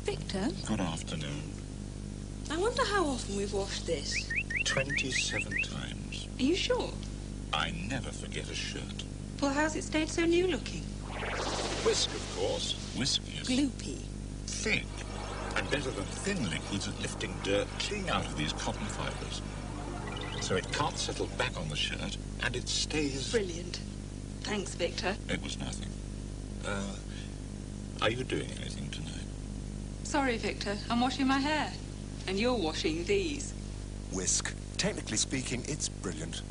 Victor? Good afternoon. I wonder how often we've washed this. 27 times. Are you sure? I never forget a shirt. Well, how's it stayed so new looking? Wisk, of course. Wisk is Gloopy. thick and better than thin liquids at lifting dirt clean out of these cotton fibres. So it can't settle back on the shirt and it stays... Brilliant. Thanks, Victor. It was nothing. Are you doing anything tonight? Sorry, Victor. I'm washing my hair. And you're washing these. Wisk. Technically speaking, it's brilliant.